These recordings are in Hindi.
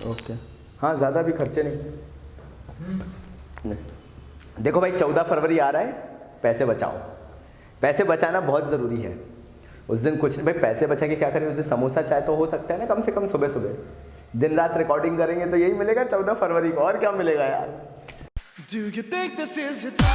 ओके, हाँ ज़्यादा भी खर्चे नहीं। देखो भाई 14 फरवरी आ रहा है, पैसे बचाओ। पैसे बचाना बहुत ज़रूरी है। उस दिन कुछ भाई पैसे बचा के क्या करें, उस दिन समोसा चाय तो हो सकता है ना, कम से कम सुबह सुबह। दिन रात रिकॉर्डिंग करेंगे तो यही मिलेगा 14 फरवरी को, और क्या मिलेगा यार। Do you think this is your time?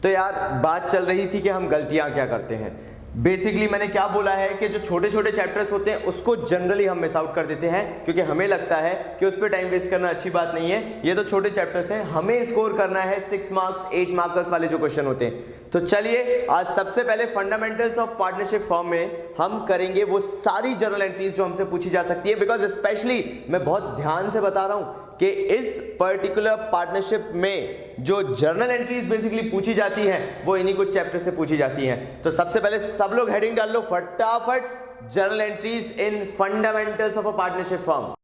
तो यार बात चल रही थी कि हम गलतियां क्या करते हैं। बेसिकली मैंने क्या बोला है कि जो छोटे छोटे चैप्टर्स होते हैं उसको जनरली हम मिस आउट कर देते हैं, क्योंकि हमें लगता है कि उस पर टाइम वेस्ट करना अच्छी बात नहीं है। ये तो छोटे चैप्टर्स हैं, हमें स्कोर करना है 6 मार्क्स 8 मार्कर्स वाले जो क्वेश्चन होते हैं। तो चलिए आज सबसे पहले फंडामेंटल्स ऑफ पार्टनरशिप फॉर्म में हम करेंगे वो सारी जर्नल एंट्रीज जो हमसे पूछी जा सकती है। बिकॉज स्पेशली मैं बहुत ध्यान से बता रहा हूं कि इस पर्टिकुलर पार्टनरशिप में जो जर्नल एंट्रीज बेसिकली पूछी जाती हैं वो इन्हीं कुछ चैप्टर से पूछी जाती हैं। तो सबसे पहले सब लोग हेडिंग डाल लो फटाफट, journal entries in fundamentals of a partnership firm.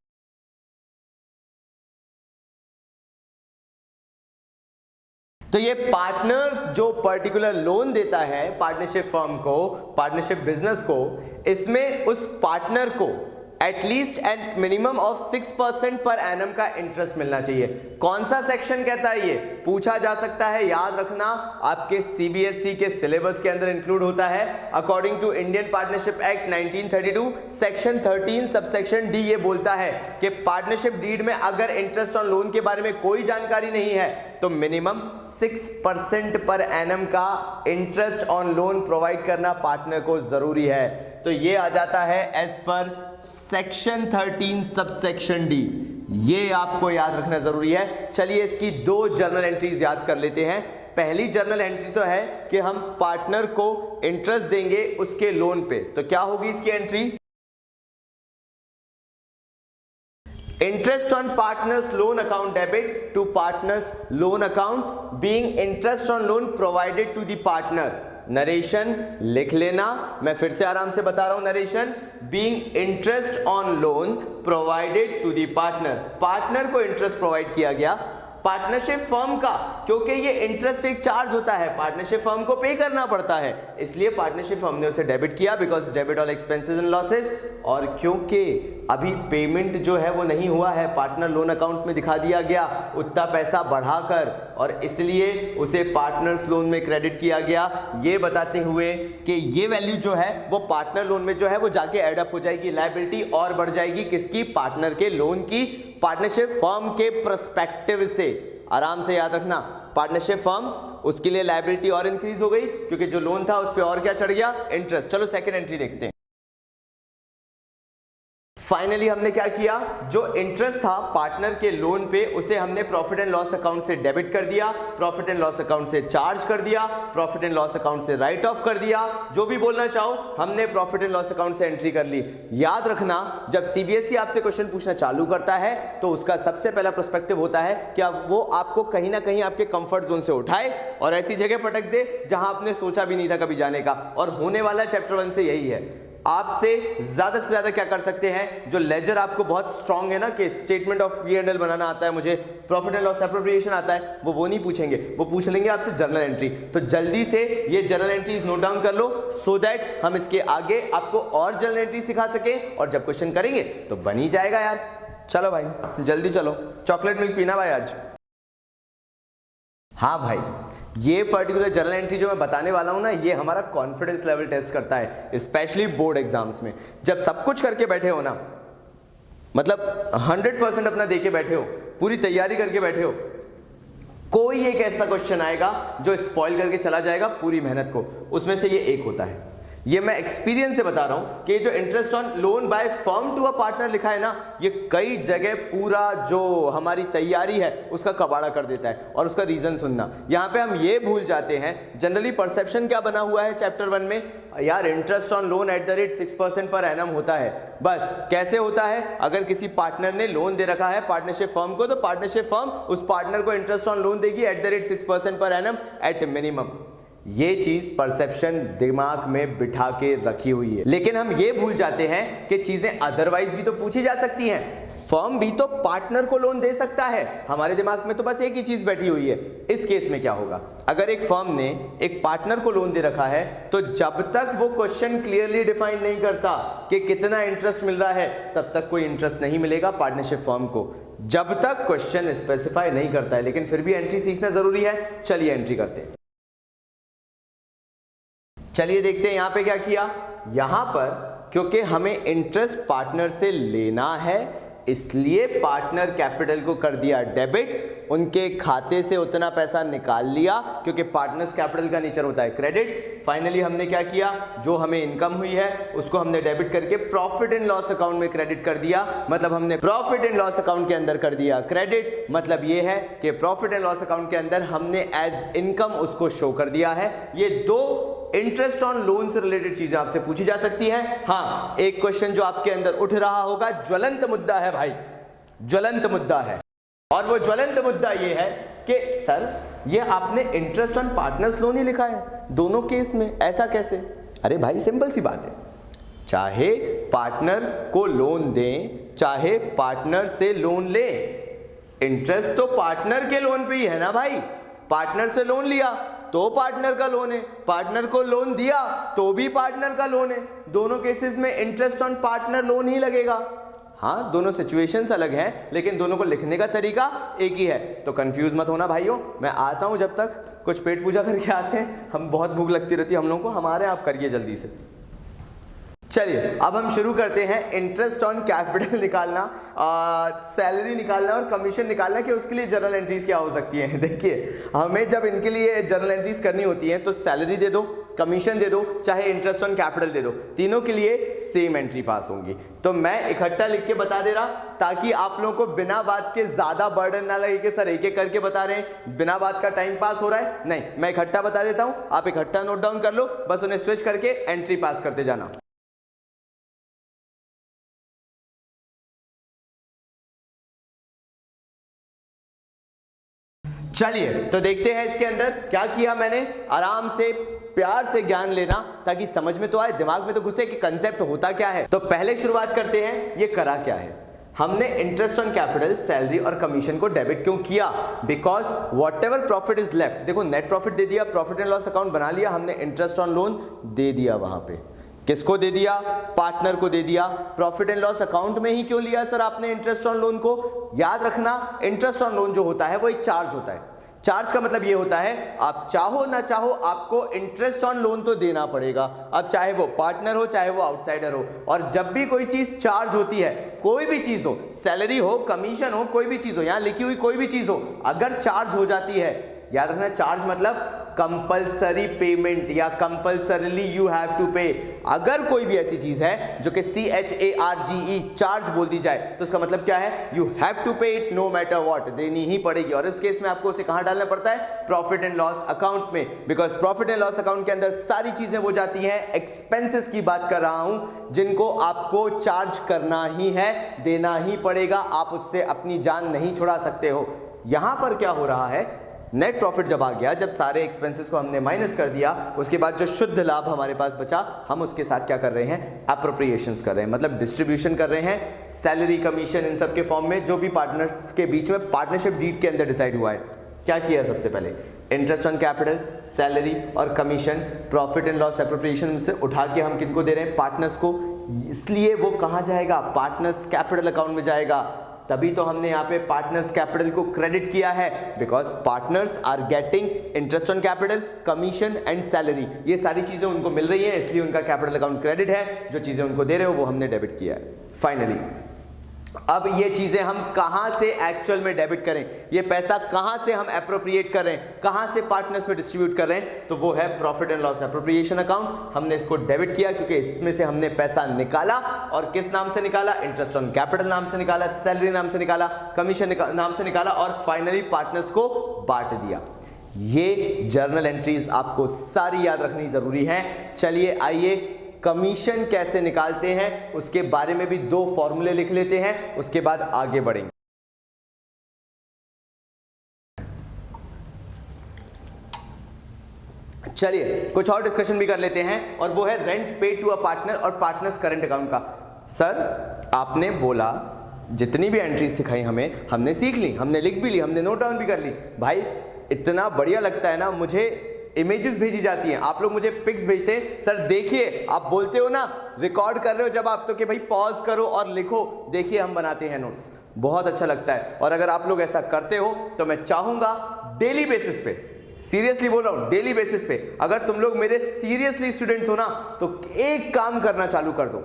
तो ये पार्टनर जो पर्टिकुलर लोन देता है पार्टनरशिप फर्म को, पार्टनरशिप बिजनेस को, इसमें उस पार्टनर को at least and minimum of 6% per annum का इंटरेस्ट मिलना चाहिए। कौन सा सेक्शन कहता है ये पूछा जा सकता है, याद रखना आपके सीबीएसई के सिलेबस के अंदर इंक्लूड होता है। According to Indian Partnership Act 1932 section 13 subsection D ये बोलता है कि पार्टनरशिप डीड में अगर इंटरेस्ट ऑन लोन के बारे में कोई जानकारी नहीं है तो मिनिमम 6% पर एनम का इंटरेस्ट ऑन लोन प्रोवाइड करना पार्टनर को जरूरी है। तो ये आ जाता है as per section 13 subsection D, ये आपको याद रखना जरूरी है। चलिए इसकी 2 जर्नल एंट्रीज याद कर लेते हैं। पहली जर्नल एंट्री तो है कि हम पार्टनर को इंटरेस्ट देंगे उसके लोन पे, तो क्या होगी इसकी entry? Interest on partners loan account debit to partners loan account being interest on loan provided to the partner. Narration लिख लेना, मैं फिर से आराम से बता रहा हूं। Narration being interest on loan provided to the partner, partner को इंटरेस्ट प्रोवाइड किया गया पार्टनरशिप फर्म का, क्योंकि ये इंटरेस्ट एक चार्ज होता है, पार्टनरशिप फर्म को पे करना पड़ता है, इसलिए पार्टनरशिप फर्म ने उसे डेबिट किया because debit all expenses and losses. और क्योंकि अभी पेमेंट जो है वो नहीं हुआ है, पार्टनर लोन अकाउंट में दिखा दिया गया उतना पैसा बढ़ाकर, और इसलिए उसे पार्टनर्स लोन में क्रेडिट किया गया, ये बताते हुए कि ये वैल्यू जो है वो पार्टनर लोन में जो है वो जाके एड अप हो जाएगी, लायबिलिटी और बढ़ जाएगी किसकी? पार्टनर के लोन की, पार्टनरशिप फर्म के पर्सपेक्टिव से। आराम से याद रखना, पार्टनरशिप फर्म उसके लिए लायबिलिटी और इंक्रीज हो गई क्योंकि जो लोन था उस पर और क्या चढ़ गया? इंटरेस्ट। चलो सेकंड एंट्री देखते हैं। फाइनली हमने क्या किया, जो इंटरेस्ट था पार्टनर के लोन पे उसे हमने प्रॉफिट एंड लॉस अकाउंट से डेबिट कर दिया, प्रॉफिट एंड लॉस अकाउंट से चार्ज कर दिया, प्रॉफिट एंड लॉस अकाउंट से राइट ऑफ कर दिया, जो भी बोलना चाहो हमने प्रॉफिट एंड लॉस अकाउंट से एंट्री कर ली। याद रखना जब सीबीएसई आपसे क्वेश्चन पूछना चालू करता है तो उसका सबसे पहला पर्सपेक्टिव होता है कि वो आपको कहीं ना कहीं आपके कंफर्ट जोन से उठाए और ऐसी जगह पटक दे जहां आपने सोचा भी नहीं था कभी जाने का, और होने वाला चैप्टर 1 से यही है। आपसे ज्यादा क्या कर सकते हैं, जो लेजर आपको बहुत स्ट्रांग है ना कि statement of P and L बनाना आता है, मुझे प्रॉफिट एंड लॉस एप्रोप्रिएशन आता है, वो नहीं पूछेंगे, वो पूछ लेंगे आपसे जर्नल एंट्री। तो जल्दी से ये जर्नल एंट्रीज नोट डाउन कर लो सो दैट हम इसके आगे आपको और जर्नल एंट्री सिखा सके, और जब क्वेश्चन करेंगे तो बन ही जाएगा यार। चलो भाई जल्दी चलो, चॉकलेट मिल्क पीना भाई आज। हाँ भाई, ये पर्टिकुलर जर्नल एंट्री जो मैं बताने वाला हूं ना, ये हमारा कॉन्फिडेंस लेवल टेस्ट करता है, स्पेशली बोर्ड एग्जाम्स में। जब सब कुछ करके बैठे हो ना, मतलब 100% अपना देके बैठे हो, पूरी तैयारी करके बैठे हो, कोई एक ऐसा क्वेश्चन आएगा जो स्पॉइल करके चला जाएगा पूरी मेहनत को, उसमें से ये एक होता है। ये मैं एक्सपीरियंस से बता रहा हूं कि जो interest on loan by firm to a partner लिखा है ना, ये कई जगह पूरा जो हमारी तैयारी है उसका कबाड़ा कर देता है। और उसका रीजन सुनना, यहां पे हम ये भूल जाते हैं, जनरली परसेप्शन क्या बना हुआ है चैप्टर 1 में, यार interest on loan at the rate 6% per annum होता है। बस कैसे होता है, अगर किसी पार्टनर ने लोन दे रखा है पार्टनरशिप फर्म को, तो पार्टनरशिप फर्म उस पार्टनर को इंटरेस्ट ऑन लोन देगी at the rate 6% per annum at minimum. ये चीज परसेप्शन दिमाग में बिठा के रखी हुई है, लेकिन हम ये भूल जाते हैं कि चीजें अदरवाइज भी तो पूछी जा सकती हैं। फर्म भी तो पार्टनर को लोन दे सकता है, हमारे दिमाग में तो बस एक ही चीज बैठी हुई है। इस केस में क्या होगा, अगर एक फर्म ने एक पार्टनर को लोन दे रखा है तो जब तक वो क्वेश्चन क्लियरली डिफाइन नहीं करता कि कितना इंटरेस्ट मिल रहा है, तब तक कोई इंटरेस्ट नहीं मिलेगा पार्टनरशिप फर्म को, जब तक क्वेश्चन स्पेसिफाई नहीं करता है। लेकिन फिर भी एंट्री सीखना जरूरी है। चलिए एंट्री करते हैं। चलिए देखते हैं यहां पे क्या किया। यहां पर क्योंकि हमें इंटरेस्ट पार्टनर से लेना है, इसलिए पार्टनर कैपिटल को कर दिया डेबिट, उनके खाते से उतना पैसा निकाल लिया, क्योंकि पार्टनर्स कैपिटल का नेचर होता है क्रेडिट। फाइनली हमने क्या किया, जो हमें इनकम हुई है उसको हमने डेबिट करके प्रॉफिट एंड लॉस अकाउंट में क्रेडिट कर दिया। मतलब हमने प्रॉफिट एंड लॉस अकाउंट के अंदर कर दिया क्रेडिट। मतलब ये है कि प्रॉफिट एंड लॉस अकाउंट के अंदर हमने एज इनकम उसको शो कर दिया है। ये दो इंटरेस्ट ऑन लोन से रिलेटेड चीजें आपसे पूछी जा सकती हैं। हाँ, एक क्वेश्चन जो आपके अंदर उठ रहा होगा, ज्वलंत मुद्दा है भाई, ज्वलंत मुद्दा है, और वो ज्वलंत मुद्दा ये है कि सर ये आपने इंटरेस्ट ऑन पार्टनर्स लोन ही लिखा है दोनों केस में, ऐसा कैसे? अरे भाई सिंपल सी बात है, चाहे पार्टनर को लोन दें चाहे पार्टनर से लोन ले, इंटरेस्ट तो पार्टनर के लोन पे ही है ना भाई। पार्टनर से लोन लिया तो पार्टनर का लोन है, पार्टनर को लोन दिया तो भी पार्टनर का लोन है। दोनों केसेस में इंटरेस्ट ऑन पार्टनर लोन ही लगेगा। हाँ, दोनों सिचुएशंस अलग हैं, लेकिन दोनों को लिखने का तरीका एक ही है। तो कंफ्यूज मत होना भाइयों, मैं आता हूं, जब तक कुछ पेट पूजा करके आते हैं। हम बहुत भूख लगती रहती है हम लोगों को, हमारे आप करिए जल्दी से। चलिए अब हम शुरू करते हैं इंटरेस्ट ऑन कैपिटल निकालना, सैलरी निकालना और कमीशन निकालना कि उसके लिए जर्नल एंट्रीज क्या हो सकती हैं। देखिए, हमें जब इनके लिए जर्नल एंट्रीज करनी होती हैं तो सैलरी दे दो, कमीशन दे दो, चाहे इंटरेस्ट ऑन कैपिटल दे दो, तीनों के लिए सेम एंट्री पास होंगी। तो मैं इकट्ठा लिख के बता दे रहा ताकि आप लोगों को बिना बात के ज्यादा बर्डन ना लगे कि सर एक एक करके बता रहे हैं, बिना बात का टाइम पास हो रहा है। नहीं, मैं इकट्ठा बता देता हूं, आप इकट्ठा नोट डाउन कर लो, बस उन्हें स्विच करके एंट्री पास करते जाना। चलिए तो देखते हैं इसके अंदर क्या किया मैंने। आराम से प्यार से ज्ञान लेना ताकि समझ में तो आए, दिमाग में तो घुसे कि कंसेप्ट होता क्या है। तो पहले शुरुआत करते हैं, ये करा क्या है। हमने इंटरेस्ट ऑन कैपिटल, सैलरी और कमीशन को डेबिट क्यों किया? Because what ever profit is left, देखो नेट प्रॉफिट दे दिया, प्रॉफिट एंड लॉस अकाउंट बना लिया, हमने इंटरेस्ट ऑन लोन दे दिया वहां पे। किसको दे दिया? पार्टनर को दे दिया। प्रॉफिट एंड लॉस अकाउंट में ही क्यों लिया सर आपने इंटरेस्ट ऑन लोन को? याद रखना, इंटरेस्ट ऑन लोन जो होता है वो एक चार्ज होता है। चार्ज का मतलब ये होता है आप चाहो ना चाहो आपको इंटरेस्ट ऑन लोन तो देना पड़ेगा, अब चाहे वो पार्टनर हो चाहे वो आउटसाइडर हो। और जब भी कोई चीज चार्ज होती है, कोई भी चीज हो, सैलरी हो, कमीशन हो, कोई भी चीज हो, यहां लिखी हुई कोई भी चीज हो, अगर चार्ज हो जाती है, याद रखना चार्ज मतलब कंपल्सरी पेमेंट या कंपल्सरीली यू हैव टू पे। अगर कोई भी ऐसी चीज है जो कि CHARGE चार्ज बोल दी जाए तो उसका मतलब क्या है? यू हैव टू पे इट नो मैटर व्हाट, देनी ही पड़ेगी। और इस केस में आपको उसे कहां डालना पड़ता है? प्रॉफिट एंड लॉस अकाउंट में, because profit and loss account के अंदर सारी चीजें वो जाती हैं, एक्सपेंसेस की बात कर रहा हूं, जिनको आपको चार्ज करना ही है, देना ही पड़ेगा, आप उससे अपनी जान नहीं छुड़ा सकते हो। यहां पर क्या हो रहा है, नेट प्रॉफिट जब आ गया, जब सारे एक्सपेंसेस को हमने माइनस कर दिया, उसके बाद जो शुद्ध लाभ हमारे पास बचा, हम उसके साथ क्या कर रहे हैं? एप्रोप्रिएशंस कर रहे हैं, मतलब डिस्ट्रीब्यूशन कर रहे हैं, सैलरी कमीशन इन सब के फॉर्म में, जो भी पार्टनर्स के बीच में पार्टनरशिप डीड के अंदर डिसाइड हुआ है। क्या किया सबसे पहले? इंटरेस्ट ऑन कैपिटल, सैलरी और commission profit and loss appropriation से उठा के हम किनको दे रहे हैं? पार्टनर्स को। इसलिए वो कहां जाएगा? पार्टनर्स कैपिटल अकाउंट में जाएगा। तभी तो हमने यहाँ पे पार्टनर्स कैपिटल को क्रेडिट किया है, because partners are getting interest on capital, commission and salary, ये सारी चीजें उनको मिल रही हैं, इसलिए उनका कैपिटल अकाउंट क्रेडिट है। जो चीजें उनको दे रहे हो वो हमने डेबिट किया है। फाइनली अब ये चीजें हम कहां से एक्चुअल में डेबिट करें, ये पैसा कहां से हम एप्रोप्रिएट कर रहे हैं, कहां से पार्टनर्स में डिस्ट्रीब्यूट कर रहे हैं? तो वो है profit and loss appropriation account. हमने इसको डेबिट किया क्योंकि इसमें से हमने पैसा निकाला, और किस नाम से निकाला? इंटरेस्ट ऑन कैपिटल नाम से निकाला, सैलरी नाम से निकाला, कमीशन नाम से निकाला, और फाइनली पार्टनर्स को बांट दिया। ये जर्नल एंट्रीज आपको सारी याद रखनी जरूरी है। चलिए आइए कमीशन कैसे निकालते हैं उसके बारे में भी दो फॉर्मूले लिख लेते हैं, उसके बाद आगे बढ़ेंगे। चलिए कुछ और डिस्कशन भी कर लेते हैं, और वो है रेंट पे टू अ पार्टनर और पार्टनर्स करंट अकाउंट का। सर आपने बोला जितनी भी एंट्रीज सिखाई हमें, हमने सीख ली, हमने लिख भी ली, हमने नोट डाउन भी कर ली। भाई इतना बढ़िया लगता है ना, मुझे इमेजेस भेजी जाती हैं, आप लोग मुझे पिक्स भेजते हैं, सर देखिए, आप बोलते हो ना रिकॉर्ड कर रहे हो जब आप, तो कि भाई पॉज करो और लिखो, देखिए हम बनाते हैं नोट्स, बहुत अच्छा लगता है। और अगर आप लोग ऐसा करते हो तो मैं चाहूंगा डेली बेसिस पे, सीरियसली बोल रहा हूं डेली बेसिस पे, अगर तुम लोग मेरे सीरियसली स्टूडेंट्स हो ना, तो एक काम करना चालू कर दो।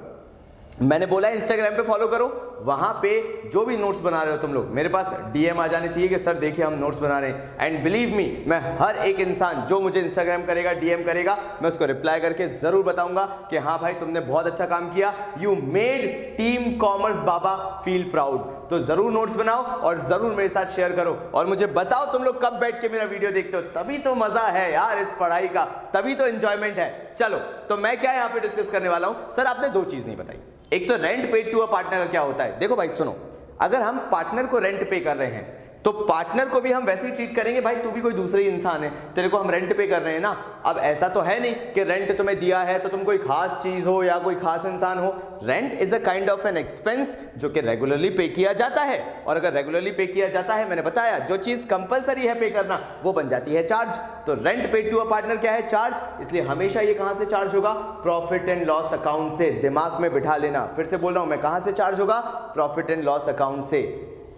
मैंने बोला है इंस्टाग्राम पे फॉलो करो, वहां पे जो भी नोट्स बना रहे हो तुम लोग, मेरे पास डीएम आ जाने चाहिए कि सर देखिए हम नोट्स बना रहे हैं। एंड बिलीव मी, मैं हर एक इंसान जो मुझे इंस्टाग्राम करेगा, डीएम करेगा, मैं उसको रिप्लाई करके जरूर बताऊंगा कि हाँ भाई तुमने बहुत अच्छा काम किया, you made team commerce Baba feel proud. तो जरूर नोट्स बनाओ और जरूर मेरे साथ शेयर करो, और मुझे बताओ तुम लोग कब बैठ के मेरा वीडियो देखते हो, तभी तो मजा है यार इस पढ़ाई का, तभी तो एंजॉयमेंट है। चलो तो मैं क्या यहाँ पे डिस्कस करने वाला हूं। सर आपने दो चीज नहीं बताई, एक तो rent paid to a partner का क्या होता है। देखो भाई सुनो, अगर हम पार्टनर को रेंट पे कर रहे हैं तो पार्टनर को भी हम वैसे ही ट्रीट करेंगे, भाई तू भी कोई दूसरा ही इंसान है, तेरे को हम रेंट पे कर रहे हैं ना। अब ऐसा तो है नहीं कि रेंट तुम्हें दिया है तो तुम कोई खास चीज हो या कोई खास इंसान हो। Rent is a kind of an expense जो कि रेगुलरली पे किया जाता है, और अगर रेगुलरली पे किया जाता है, मैंने बताया जो चीज कंपलसरी है पे करना वो बन जाती है चार्ज। तो rent paid to a partner क्या है, चार्ज। इसलिए हमेशा ये कहां से चार्ज होगा, प्रॉफिट एंड लॉस अकाउंट से। दिमाग में बिठा लेना, फिर से बोल रहा हूं मैं, कहां से चार्ज होगा, प्रॉफिट एंड लॉस अकाउंट से।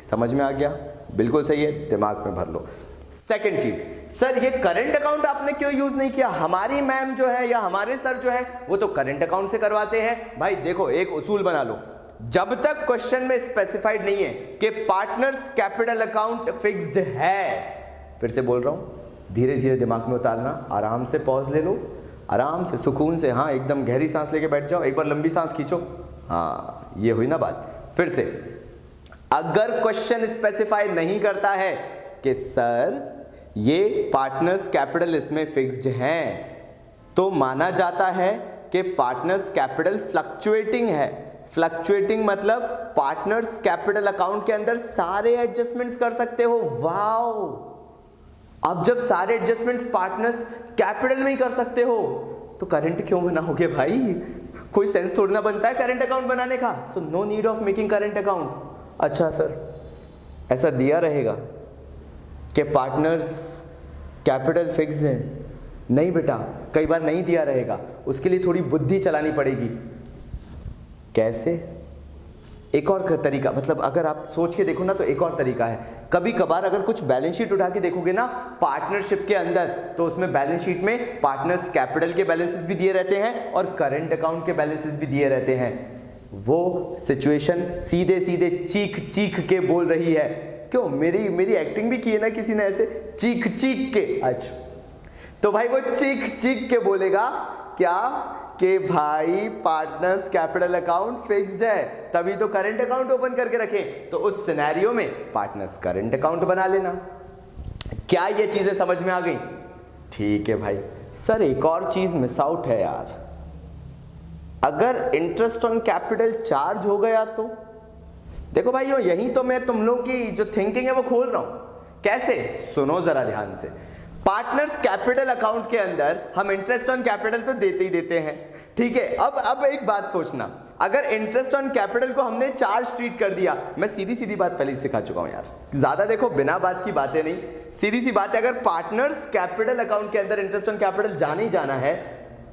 समझ में आ गया, बिल्कुल सही है, दिमाग में भर लो। सेकंड चीज, सर ये करंट अकाउंट आपने क्यों यूज नहीं किया, हमारी मैम जो है या हमारे सर जो है वो तो करंट अकाउंट से करवाते हैं। भाई देखो एक उसूल बना लो, जब तक क्वेश्चन में स्पेसिफाइड नहीं है कि पार्टनर्स कैपिटल अकाउंट फिक्स्ड है, फिर से बोल रहा हूं धीरे धीरे दिमाग में उतारना, आराम से पॉज ले लो, आराम से सुकून से, हाँ एकदम गहरी सांस लेके बैठ जाओ, एक बार लंबी सांस खींचो, हाँ ये हुई ना बात। फिर से, अगर क्वेश्चन स्पेसिफाई नहीं करता है कि सर ये पार्टनर्स कैपिटल इसमें फिक्स्ड हैं, तो माना जाता है कि पार्टनर्स कैपिटल फ्लक्चुएटिंग है। फ्लक्चुएटिंग मतलब पार्टनर्स कैपिटल अकाउंट के अंदर सारे एडजस्टमेंट्स कर सकते हो। वाओ, अब जब सारे एडजस्टमेंट्स पार्टनर्स कैपिटल में ही कर सकते हो तो करंट क्यों बनाओगे भाई, कोई सेंस थोड़ा ना बनता है करंट अकाउंट बनाने का। So no need of making current account. अच्छा सर ऐसा दिया रहेगा कि पार्टनर्स कैपिटल फिक्स्ड है, नहीं बेटा कई बार नहीं दिया रहेगा, उसके लिए थोड़ी बुद्धि चलानी पड़ेगी। कैसे, एक और तरीका, मतलब अगर आप सोच के देखो ना तो एक और तरीका है, कभी कभार अगर कुछ बैलेंस शीट उठा के देखोगे ना पार्टनरशिप के अंदर, तो उसमें बैलेंस शीट में पार्टनर्स कैपिटल के बैलेंसेस भी दिए रहते हैं और करंट अकाउंट के बैलेंसेस भी दिए रहते हैं। वो सिचुएशन सीधे सीधे चीख चीख के बोल रही है, क्यों मेरी एक्टिंग भी की है ना किसी ने ऐसे चीख चीख के। अच्छा तो भाई वो चीख चीख के बोलेगा क्या कि भाई पार्टनर्स कैपिटल अकाउंट फिक्स्ड है, तभी तो करंट अकाउंट ओपन करके रखें। तो उस सिनेरियो में पार्टनर्स करंट अकाउंट बना लेना। क्या ये चीजें समझ में आ गई? ठीक है भाई। सर एक और चीज मिस आउट है यार, अगर इंटरेस्ट ऑन कैपिटल चार्ज हो गया तो देखो भाइयों, यही तो मैं तुम लोग की जो थिंकिंग है वो खोल रहा हूं। कैसे, सुनो जरा ध्यान से। पार्टनर्स कैपिटल अकाउंट के अंदर हम इंटरेस्ट ऑन कैपिटल तो देते ही देते हैं, ठीक है। अब एक बात सोचना, अगर इंटरेस्ट ऑन कैपिटल को हमने चार्ज ट्रीट कर दिया, मैं सीधी सीधी बात पहले ही सिखा चुका हूं यार, ज्यादा देखो बिना बात की बातें नहीं, सीधी सी बात है। अगर पार्टनर्स कैपिटल अकाउंट के अंदर इंटरेस्ट ऑन कैपिटल जाने ही जाना है,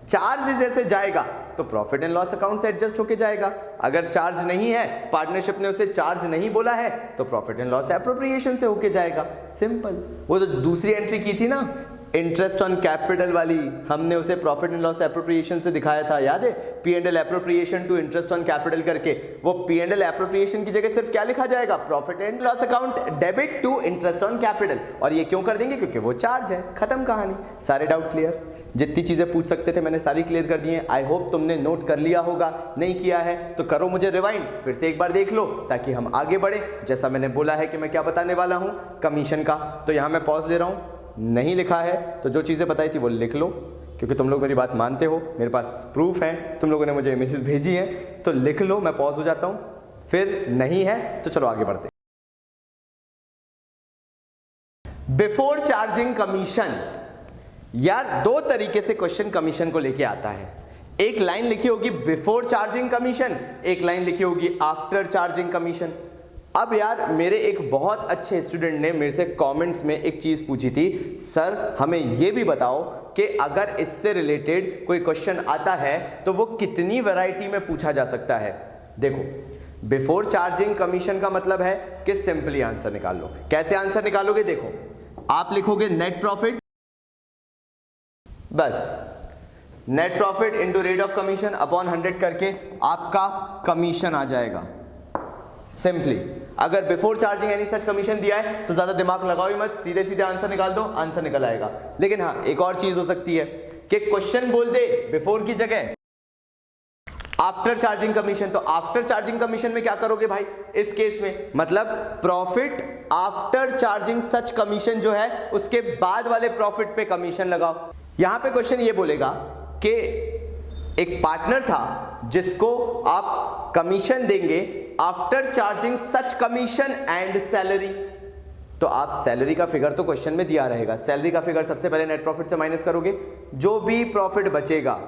चार्ज जैसे जाएगा तो प्रॉफिट एंड लॉस अकाउंट से एडजस्ट होके जाएगा। अगर चार्ज नहीं है, पार्टनरशिप ने उसे चार्ज नहीं बोला है, तो प्रॉफिट एंड लॉस एप्रोप्रिएशन से होके जाएगा। सिंपल। वो तो दूसरी एंट्री की थी ना इंटरेस्ट ऑन कैपिटल वाली, हमने उसे प्रॉफिट एंड लॉस एप्रोप्रिएशन से दिखाया था, याद है? P and L appropriation to interest on capital करके। वो पी एंड एल एप्रोप्रिएशन की जगह सिर्फ क्या लिखा जाएगा, profit and loss account debit to interest on capital. और ये क्यों कर देंगे? क्योंकि वो चार्ज है। खत्म कहानी। सारे डाउट क्लियर? जितनी चीजें पूछ सकते थे मैंने सारी क्लियर कर दी हैं। आई होप तुमने नोट कर लिया होगा, नहीं किया है तो करो मुझे रिवाइंड, फिर से एक बार देख लो ताकि हम आगे बढ़े। जैसा मैंने बोला है कि मैं क्या बताने वाला हूं, कमीशन का, तो यहां मैं पॉज ले रहा हूं। नहीं लिखा है तो जो चीजें बताई थी वो लिख लो, क्योंकि तुम लोग मेरी बात मानते हो, मेरे पास प्रूफ है, तुम लोगों ने मुझे इमेजेस भेजी हैं, तो लिख लो। मैं पॉज हो जाता हूं, फिर नहीं है तो चलो आगे बढ़ते। बिफोर चार्जिंग कमीशन, यार दो तरीके से क्वेश्चन कमीशन को लेके आता है। एक लाइन लिखी होगी बिफोर चार्जिंग कमीशन, एक लाइन लिखी होगी आफ्टर चार्जिंग कमीशन। अब यार मेरे एक बहुत अच्छे स्टूडेंट ने मेरे से कमेंट्स में एक चीज पूछी थी, सर हमें यह भी बताओ कि अगर इससे रिलेटेड कोई क्वेश्चन आता है तो वो कितनी वैरायटी में पूछा जा सकता है। देखो, बिफोर चार्जिंग कमीशन का मतलब है कि सिंपली आंसर निकाल लो। कैसे आंसर निकालोगे? देखो, आप लिखोगे नेट प्रॉफिट, बस net profit into rate of commission upon 100 करके आपका कमीशन आ जाएगा। सिंपली अगर before charging any such commission दिया है तो ज्यादा दिमाग लगाओ ही मत, सीधे सीधे आंसर निकाल दो, आंसर निकल आएगा। लेकिन हाँ, एक और चीज हो सकती है कि क्वेश्चन बोल दे बिफोर की जगह आफ्टर चार्जिंग कमीशन, तो आफ्टर चार्जिंग कमीशन में क्या करोगे भाई इस केस में? मतलब प्रॉफिट आफ्टर चार्जिंग सच कमीशन जो है उसके बाद वाले प्रॉफिट पे कमीशन लगाओ। यहां पे क्वेश्चन ये बोलेगा कि एक पार्टनर था जिसको आप कमीशन देंगे after charging such commission and salary, तो आप सैलरी का फिगर तो क्वेश्चन में दिया रहेगा। सैलरी का फिगर सबसे पहले नेट प्रॉफिट से माइनस करोगे, जो भी प्रॉफिट बचेगा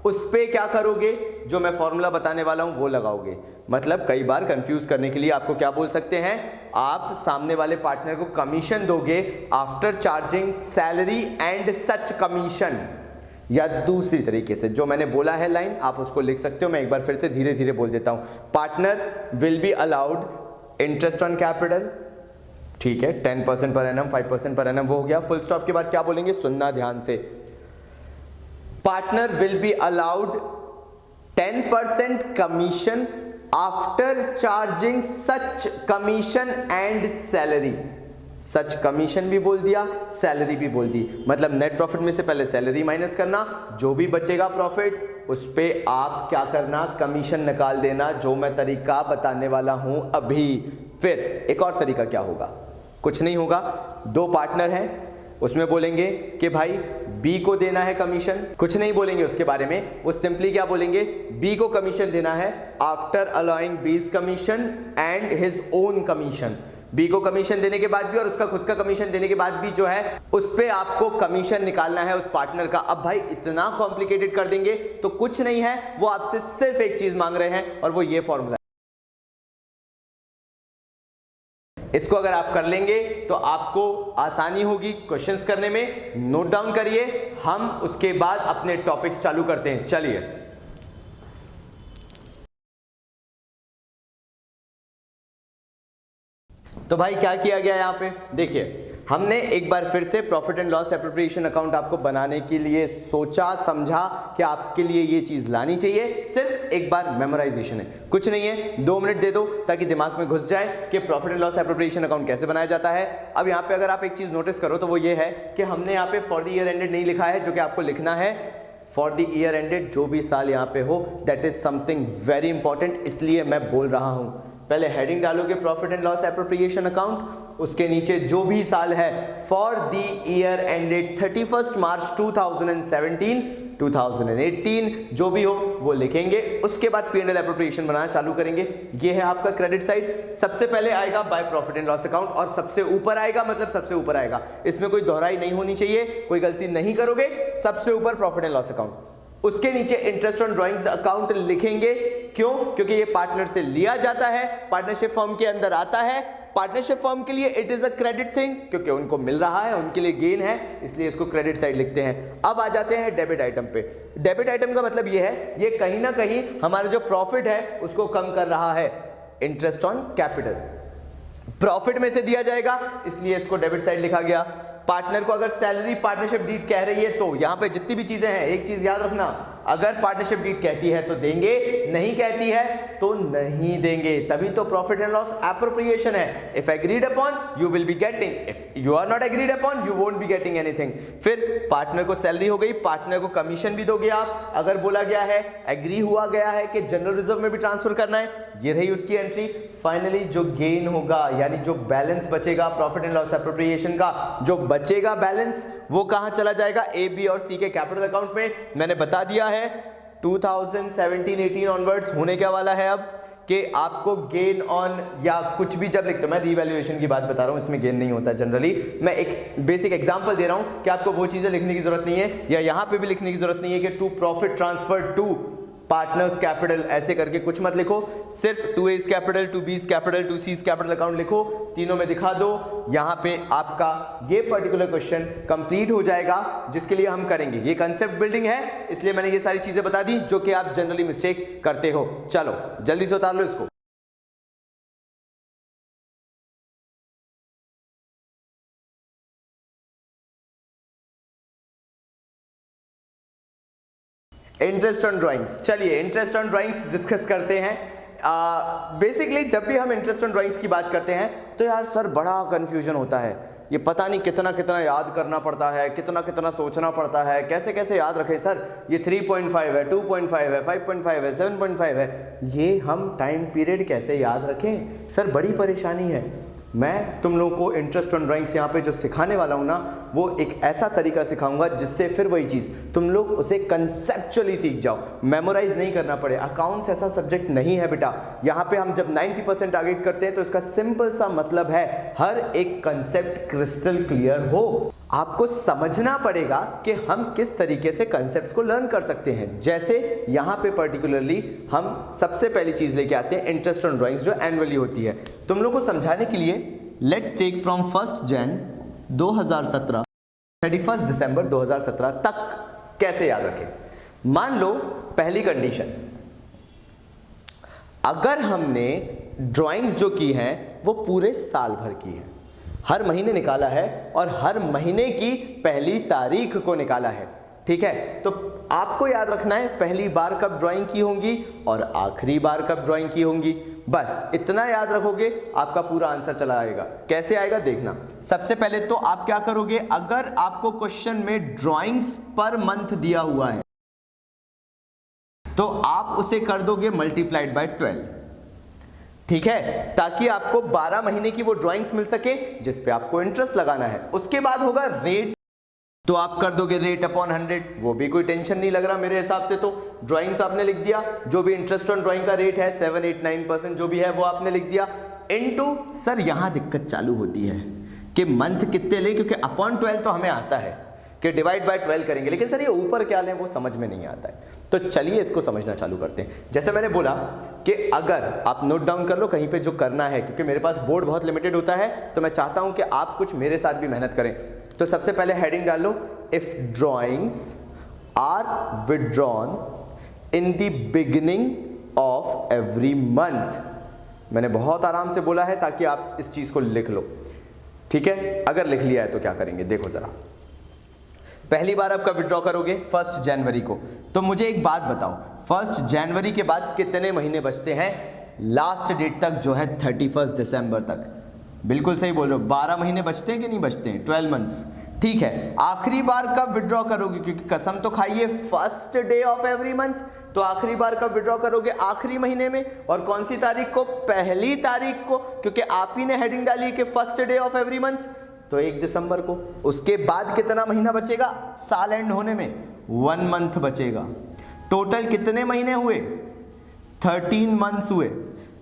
उस पे क्या करोगे? जो मैं फॉर्मूला बताने वाला हूं वो लगाओगे। मतलब कई बार कंफ्यूज करने के लिए आपको क्या बोल सकते हैं, आप सामने वाले पार्टनर को कमीशन दोगे after charging salary and such commission, या दूसरी तरीके से जो मैंने बोला है लाइन आप उसको लिख सकते हो। मैं एक बार फिर से धीरे धीरे बोल देता हूं। Partner will be allowed interest on capital, ठीक है, 10% पर एनम, 5% पर एनम, वो हो गया। फुल स्टॉप के बाद क्या बोलेंगे? सुनना ध्यान से। Partner will be allowed 10% commission after charging such commission and salary. Such commission भी बोल दिया, सैलरी भी बोल दी। मतलब नेट प्रॉफिट में से पहले सैलरी माइनस करना, जो भी बचेगा प्रॉफिट उस पे आप क्या करना? कमीशन निकाल देना, जो मैं तरीका बताने वाला हूं अभी। फिर एक और तरीका क्या होगा? कुछ नहीं होगा, दो पार्टनर हैं, उसमें बोलेंगे कि भाई बी को देना है कमीशन, कुछ नहीं बोलेंगे उसके बारे में, वो सिंपली क्या बोलेंगे? बी को कमीशन देना है after allowing B's commission and his own commission. B को कमीशन देने के बाद भी और उसका खुद का कमीशन देने के बाद भी जो है उस पे आपको कमीशन निकालना है उस पार्टनर का। अब भाई इतना कॉम्प्लिकेटेड कर देंगे तो कुछ नहीं है, वो आपसे सिर्फ एक चीज मांग रहे हैं और वो ये फॉर्मूला। इसको अगर आप कर लेंगे तो आपको आसानी होगी क्वेश्चंस करने में। नोट डाउन करिए, हम उसके बाद अपने टॉपिक्स चालू करते हैं। चलिए, तो भाई क्या किया गया यहां पे? देखिए, हमने एक बार फिर से profit and loss appropriation account आपको बनाने के लिए सोचा समझा कि आपके लिए ये चीज लानी चाहिए। सिर्फ एक बार मेमोराइजेशन है, कुछ नहीं है, 2 मिनट दे दो ताकि दिमाग में घुस जाए कि profit and loss appropriation account कैसे बनाया जाता है। अब यहाँ पे अगर आप एक चीज नोटिस करो तो वो ये है कि हमने यहाँ पे फॉर द ईयर एंडेड नहीं लिखा है, जो कि आपको लिखना है फॉर द ईयर एंडेड, जो भी साल यहाँ पे हो। That is something very important, इसलिए मैं बोल रहा हूं। पहले हेडिंग डालोगे profit and loss appropriation account, उसके नीचे जो भी साल है फॉर द ईयर एंडेड 31 मार्च 2017, 2018 जो भी हो वो लिखेंगे। उसके बाद P&L एप्रोप्रिएशन बनाना चालू करेंगे। ये है आपका क्रेडिट साइड। सबसे पहले आएगा by profit and loss account और सबसे ऊपर आएगा, मतलब सबसे ऊपर आएगा, इसमें कोई दोहराई नहीं होनी चाहिए, कोई गलती नहीं करोगे, सबसे ऊपर प्रॉफिट एंड लॉस अकाउंट। उसके नीचे इंटरेस्ट ऑन ड्राइंग्स अकाउंट लिखेंगे। क्यों? क्योंकि ये पार्टनर से लिया जाता है, पार्टनरशिप फर्म के अंदर आता है। पार्टनरशिप फर्म के लिए it is a credit thing, क्योंकि उनको मिल रहा है, उनके लिए गेन है, इसलिए इसको क्रेडिट साइड लिखते हैं। अब आ जाते हैं डेबिट आइटम पे। डेबिट आइटम का मतलब ये है, ये कहीं ना कहीं हमारा जो प्रॉफिट है उसको कम कर रहा है। इंटरेस्ट ऑन कैपिटल प्रॉफिट में से दिया जाएगा, इसलिए इसको डेबिट साइड लिखा गया। पार्टनर को अगर सैलरी पार्टनरशिप डीड कह रही है तो यहां पे जितनी भी चीजें हैं, एक चीज याद रखना, अगर पार्टनरशिप डीड कहती है तो देंगे, नहीं कहती है तो नहीं देंगे, तभी तो प्रॉफिट एंड लॉस एप्रोप्रिएशन है। If agreed upon you will be getting, if you are not agreed upon you won't be getting anything. फिर पार्टनर को सैलरी हो गई, पार्टनर को कमीशन भी दोगे आप। अगर बोला गया है, एग्री हुआ गया है कि जनरल रिजर्व में भी ट्रांसफर करना है, ये रही उसकी एंट्री। फाइनली जो गेन होगा, यानी जो बैलेंस बचेगा प्रॉफिट एंड लॉस एप्रोप्रिएशन का, जो बचेगा बैलेंस, वो कहां चला जाएगा? ए, बी और सी के कैपिटल अकाउंट में। मैंने बता दिया है 2017-18 ऑनवर्ड्स होने क्या वाला है अब कि आपको गेन ऑन या कुछ भी जब लिखते हो, मैं रीवैल्यूएशन की बात बता रहा हूं, इसमें गेन नहीं होता जनरली, मैं एक बेसिक एग्जांपल दे रहा हूं कि आपको वो चीजें लिखने की जरूरत नहीं है, या यहां पे भी लिखने की जरूरत नहीं है कि to profit transfer to partners capital ऐसे करके कुछ मत लिखो, सिर्फ to A's capital, to B's capital, to C's capital account लिखो, तीनों में दिखा दो। यहां पे आपका ये पर्टिकुलर क्वेश्चन कंप्लीट हो जाएगा, जिसके लिए हम करेंगे, ये कंसेप्ट बिल्डिंग है, इसलिए मैंने ये सारी चीजें बता दी जो कि आप जनरली मिस्टेक करते हो। चलो जल्दी से उतार लो इसको। इंटरेस्ट ऑन ड्राइंग्स, चलिए इंटरेस्ट ऑन ड्राइंग्स डिस्कस करते हैं। बेसिकली जब भी हम इंटरेस्ट ऑन ड्राइंग्स की बात करते हैं तो यार सर बड़ा कंफ्यूजन होता है, ये पता नहीं कितना कितना याद करना पड़ता है, कितना कितना सोचना पड़ता है, कैसे कैसे याद रखें सर, ये 3.5 है, 2.5 है, 5.5 है, 7.5 है, ये हम टाइम पीरियड कैसे याद रखें सर, बड़ी परेशानी है। मैं तुम लोगों को इंटरेस्ट ऑन ड्राइंग्स यहाँ पे जो सिखाने वाला हूँ ना, वो एक ऐसा तरीका सिखाऊंगा जिससे फिर वही चीज़ तुम लोग उसे कंसेप्चुअली सीख जाओ, मेमोराइज नहीं करना पड़े। अकाउंट्स ऐसा सब्जेक्ट नहीं है बेटा, यहाँ पे हम जब 90% टारगेट करते हैं तो इसका सिंपल सा मतलब है हर एक कंसेप्ट क्रिस्टल क्लियर हो। आपको समझना पड़ेगा कि हम किस तरीके से कंसेप्ट्स को लर्न कर सकते हैं। जैसे यहाँ पे पर्टिकुलरली हम सबसे पहली चीज लेके आते हैं इंटरेस्ट ऑन ड्राइंग्स जो एनुअली होती है। तुम लोग को समझाने के लिए लेट्स टेक फ्रॉम 1 जन 2017 31 दिसंबर 2017 तक कैसे याद रखें। मान लो पहली कंडीशन, अगर हमने ड्राइंग्स जो की हैं वो पूरे साल भर की है, हर महीने निकाला है और हर महीने की पहली तारीख को निकाला है, ठीक है, तो आपको याद रखना है पहली बार कब ड्राइंग की होंगी और आखिरी बार कब ड्राइंग की होंगी। बस इतना याद रखोगे आपका पूरा आंसर चला आएगा। कैसे आएगा देखना। सबसे पहले तो आप क्या करोगे, अगर आपको क्वेश्चन में ड्राइंग्स पर मंथ दिया हुआ है तो आप उसे कर दोगे मल्टीप्लाइड बाय 12, ठीक है, ताकि आपको 12 महीने की वो ड्राइंग्स मिल सके जिस पे आपको इंटरेस्ट लगाना है। उसके बाद होगा रेट, तो आप कर दोगे रेट अपॉन 100, वो भी कोई टेंशन नहीं लग रहा मेरे हिसाब से। तो ड्राइंग्स आपने लिख दिया, जो भी इंटरेस्ट ऑन ड्राइंग का रेट है 7, 8, 9% जो भी है वो आपने लिख दिया, इनटू सर यहां दिक्कत चालू होती है कि मंथ कितने ले, क्योंकि अपॉन 12 तो हमें आता है कि डिवाइड बाय 12 करेंगे, लेकिन सर ये ऊपर क्या लें वो समझ में नहीं आता है। तो चलिए इसको समझना चालू करते हैं। जैसे मैंने बोला कि अगर आप नोट डाउन कर लो कहीं पे जो करना है, क्योंकि मेरे पास बोर्ड बहुत लिमिटेड होता है तो मैं चाहता हूं कि आप कुछ मेरे साथ भी मेहनत करें। तो सबसे पहले हेडिंग डाल लो, if drawings are withdrawn in the beginning of every month. मैंने बहुत आराम से बोला है ताकि आप इस चीज को लिख लो, ठीक है। अगर लिख लिया है तो क्या करेंगे देखो जरा। पहली बार आप कब विड्रॉ करोगे 1 जनवरी को। तो मुझे एक बात बताओ, 1 जनवरी के बाद कितने महीने बचते हैं लास्ट डेट तक जो है 31 दिसंबर तक। बिल्कुल सही बोल रहे हो, 12 महीने बचते हैं कि नहीं बचते हैं, 12 मंथ्स, ठीक है। आखिरी बार कब विड्रॉ करोगे, क्योंकि कसम तो खाइए first day of every month, तो आखिरी बार कब विड्रॉ करोगे आखिरी महीने में। और कौन सी तारीख को, पहली तारीख को, क्योंकि आप ही ने हेडिंग डाली कि first day of every month, तो 1 दिसंबर को। उसके बाद कितना महीना बचेगा साल एंड होने में, 1 मंथ बचेगा। टोटल कितने महीने हुए, 13 मंथ्स हुए।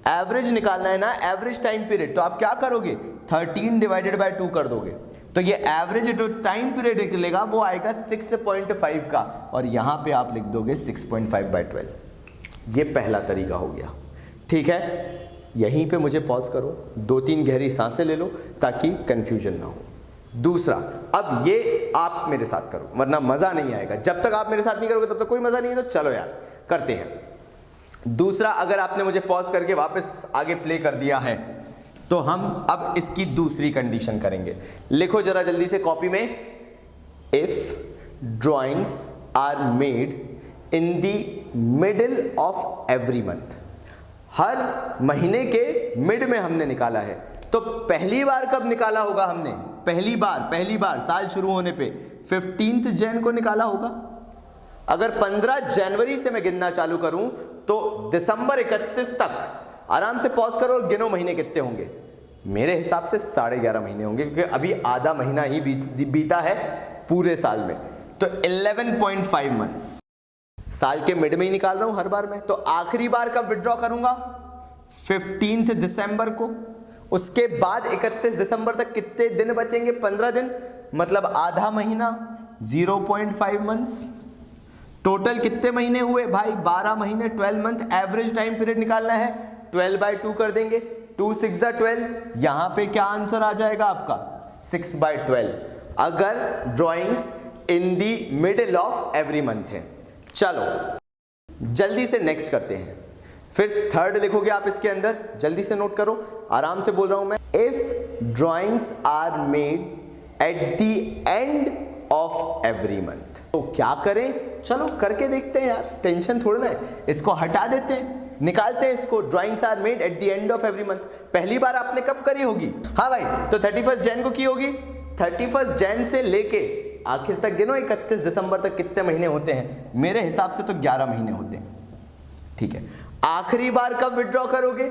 एवरेज निकालना है ना, एवरेज टाइम पीरियड, तो आप क्या करोगे 13 डिवाइडेड बाय 2 कर दोगे, तो ये एवरेज जो टाइम पीरियड निकलेगा वो आएगा 6.5 का, और यहां पे आप लिख दोगे 6.5 बाय 12। ये पहला तरीका हो गया, ठीक है। यहीं पे मुझे पॉज करो, 2-3 गहरी सांसें ले लो ताकि कंफ्यूजन ना हो। दूसरा, अब ये आप मेरे साथ करो वरना मजा नहीं आएगा। जब तक आप मेरे साथ नहीं करोगे तब तक कोई मजा नहीं है, तो चलो यार करते हैं। दूसरा, अगर आपने मुझे पॉज करके वापस आगे प्ले कर दिया है तो हम अब इसकी दूसरी कंडीशन करेंगे। लिखो जरा जल्दी से कॉपी में, if drawings are made in the middle of every month, हर महीने के मिड में हमने निकाला है, तो पहली बार कब निकाला होगा हमने, पहली बार साल शुरू होने पे 15 जन को निकाला होगा। अगर 15 जनवरी से मैं गिनना चालू करूं तो दिसंबर 31 तक, आराम से पॉज करो और गिनो महीने कितने होंगे। मेरे हिसाब से 11.5 महीने होंगे, क्योंकि अभी आधा महीना ही बीता है पूरे साल में, तो 11.5 मंथ्स। साल के मिड में ही निकाल रहा हूं हर बार में, तो आखिरी बार कब विड्रॉ करूंगा 15 दिसंबर को। उसके बाद 31 दिसंबर तक कितने दिन बचेंगे? 15 दिन, मतलब आधा महीना, 0.5 मंथ्स। टोटल कितने महीने हुए भाई? 12 महीने, 12 मंथ। एवरेज टाइम पीरियड निकालना है, 12/2 कर देंगे, 2 6 12। यहां पे क्या आंसर आ जाएगा आपका? 6/12, अगर drawings in the middle of every month है। चलो जल्दी से नेक्स्ट करते हैं। फिर थर्ड लिखोगे आप इसके अंदर, जल्दी से नोट करो, आराम से बोल रहा हूं मैं। If drawings are made at the end of every month, तो क्या करें? चलो करके देखते हैं यार, टेंशन थोड़ा ना है। इसको हटा देते हैं, निकालते हैं इसको। Drawings are made at the end of every month, पहली बार आपने कब करी होगी? हाँ भाई, तो 31 जैन को की होगी। 31 जैन से लेके आखिर तक गिनो, 31 दिसंबर तक कितने महीने होते हैं? मेरे हिसाब से तो 11 महीने होते हैं, ठीक है। आखिरी बार कब विड्रॉ करोगे?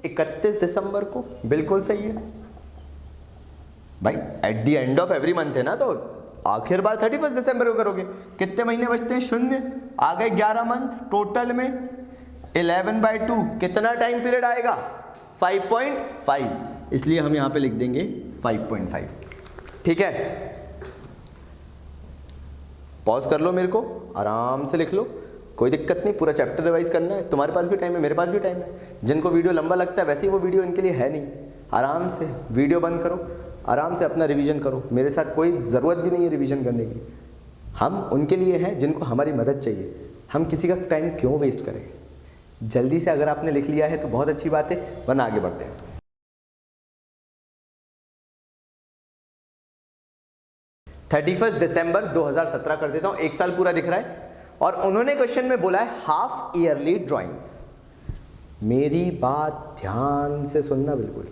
31 दिसंबर को, बिल्कुल सही है भाई, eight the end of every month है ना, तो आखिर बार 31 दिसंबर को करोगे। कितने महीने बचते हैं? 0, आ गए 11 मंथ। टोटल में 11/2, कितना टाइम पीरियड आएगा? 5.5, इसलिए हम यहां पे लिख देंगे 5.5, ठीक है। पॉज कर लो, मेरे को आराम से लिख लो, कोई दिक्कत नहीं। पूरा चैप्टर रिवाइज करना है, तुम्हारे पास भी टाइम है, मेरे पास भी टाइम है। जिनको वीडियो लंबा लगता है वैसे ही वो वीडियो इनके लिए है नहीं। आराम से वीडियो बंद करो, आराम से अपना रिवीजन करो। मेरे साथ कोई ज़रूरत भी नहीं है रिवीजन करने की। हम उनके लिए हैं जिनको हमारी मदद चाहिए। हम किसी का टाइम क्यों वेस्ट करें? जल्दी से अगर आपने लिख लिया है तो बहुत अच्छी बात है, वरना आगे बढ़ते हैं। 31 दिसंबर 2017 कर देता हूं, एक साल पूरा दिख रहा है। और उन्होंने क्वेश्चन में बोला है हाफ ईयरली ड्राइंग्स। मेरी बात ध्यान से सुनना बिल्कुल,